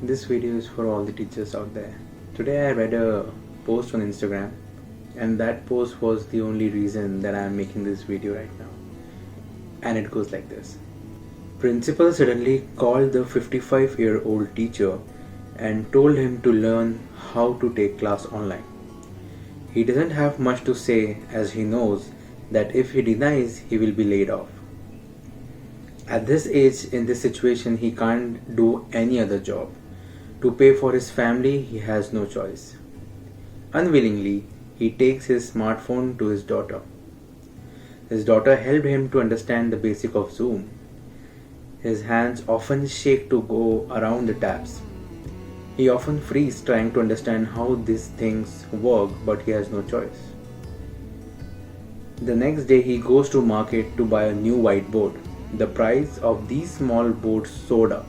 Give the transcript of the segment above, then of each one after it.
This video is for all the teachers out there. Today I read a post on Instagram, and that post was the only reason that I am making this video right now. And it goes like this. Principal suddenly called the 55-year-old teacher and told him to learn how to take class online. He doesn't have much to say as he knows that if he denies, he will be laid off. At this age, in this situation, he can't do any other job. To pay for his family, he has no choice. Unwillingly, he takes his smartphone to his daughter. His daughter helped him to understand the basic of Zoom. His hands often shake to go around the tabs. He often freezes trying to understand how these things work, but he has no choice. The next day, he goes to market to buy a new whiteboard. The price of these small boards soared up.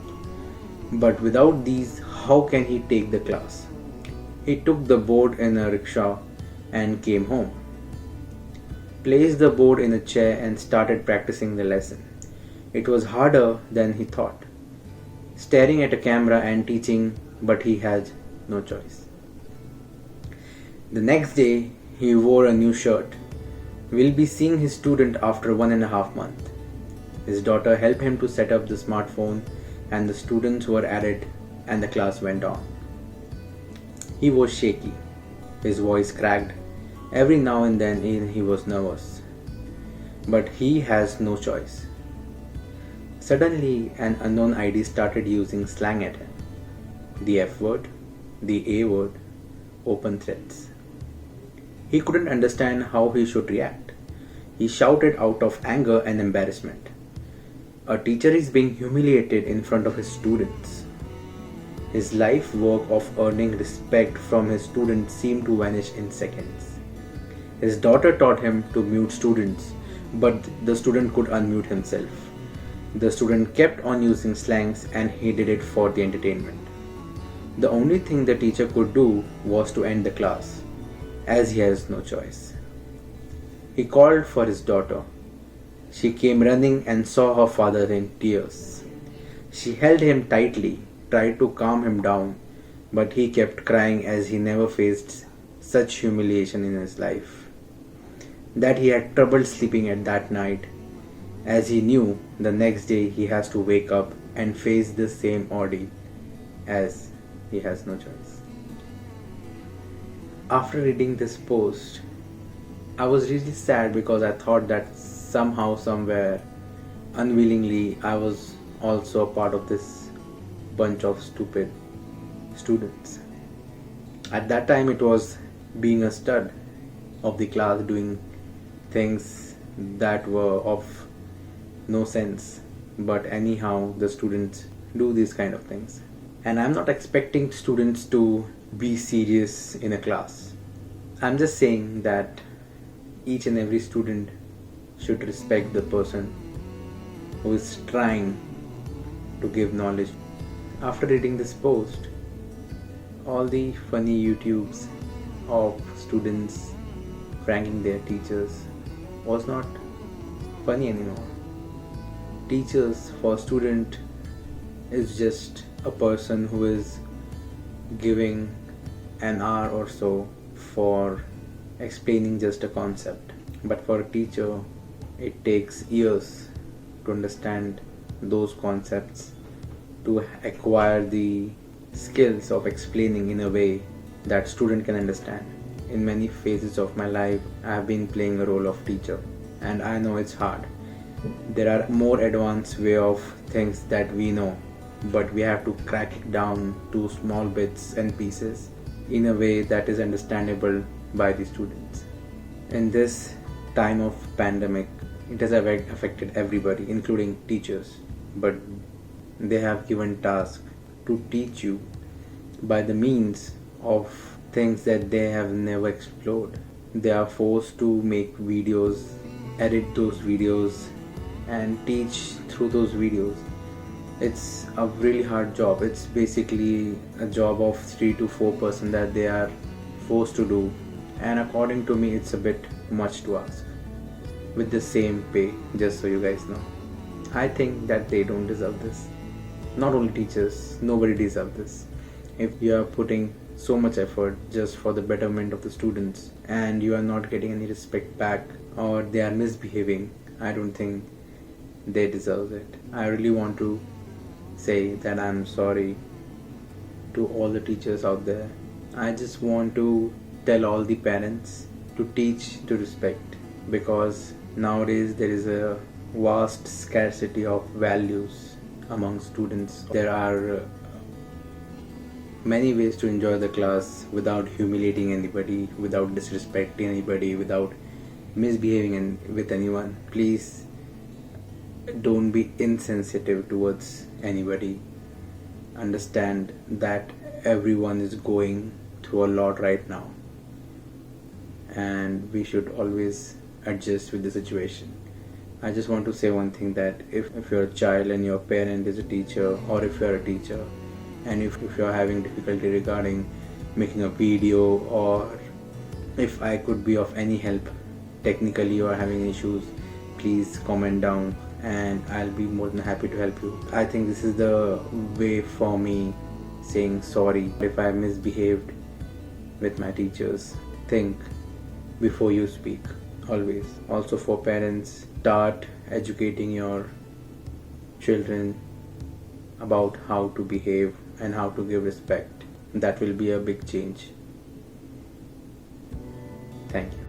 But without these, how can he take the class? He took the board in a rickshaw and came home. Placed the board in a chair and started practicing the lesson. It was harder than he thought. Staring at a camera and teaching, but he had no choice. The next day, he wore a new shirt. Will be seeing his student after 1.5 months. His daughter helped him to set up the smartphone, and the students were added and the class went on. He was shaky. His voice cracked. Every now and then he was nervous. But he has no choice. Suddenly, an unknown ID started using slang at him. The F word, the A word, open threats. He couldn't understand how he should react. He shouted out of anger and embarrassment. A teacher is being humiliated in front of his students. His life work of earning respect from his students seemed to vanish in seconds. His daughter taught him to mute students, but the student could unmute himself. The student kept on using slangs and he did it for the entertainment. The only thing the teacher could do was to end the class, as he has no choice. He called for his daughter. She came running and saw her father in tears. She held him tightly, tried to calm him down, but he kept crying as he never faced such humiliation in his life. That he had trouble sleeping at that night, as he knew the next day he has to wake up and face the same ordeal, as he has no choice. After reading this post, I was really sad because I thought that somehow, somewhere, unwillingly, I was also a part of this bunch of stupid students. At that time, it was being a stud of the class, doing things that were of no sense. But anyhow, the students do these kind of things. And I'm not expecting students to be serious in a class. I'm just saying that each and every student should respect the person who is trying to give knowledge. After reading this post, all the funny YouTubes of students pranking their teachers was not funny anymore. Teachers for student is just a person who is giving an hour or so for explaining just a concept. But for a teacher, it takes years to understand those concepts, to acquire the skills of explaining in a way that student can understand. In many phases of my life, I have been playing a role of teacher, and I know it's hard. There are more advanced way of things that we know, but we have to crack it down to small bits and pieces in a way that is understandable by the students. In this time of pandemic, it has affected everybody, including teachers, but they have given task to teach you by the means of things that they have never explored. They are forced to make videos, edit those videos, and teach through those videos. It's a really hard job. It's basically a job of 3 to 4% that they are forced to do, and according to me, it's a bit much to ask. With the same pay, just so you guys know. I think that they don't deserve this. Not only teachers, nobody deserves this. If you are putting so much effort just for the betterment of the students and you are not getting any respect back or they are misbehaving, I don't think they deserve it. I really want to say that I'm sorry to all the teachers out there. I just want to tell all the parents to teach to respect, because nowadays there is a vast scarcity of values among students. There are many ways to enjoy the class without humiliating anybody, without disrespecting anybody, without misbehaving with anyone. Please don't be insensitive towards anybody. Understand that everyone is going through a lot right now, and we should always adjust with the situation. I just want to say one thing, that if you're a child and your parent is a teacher, or if you're a teacher and if you're having difficulty regarding making a video, or if I could be of any help technically, you are having issues, please comment down and I'll be more than happy to help you. I think this is the way for me saying sorry if I misbehaved with my teachers. Think before you speak, always. Also, for parents, start educating your children about how to behave and how to give respect. That will be a big change. Thank you.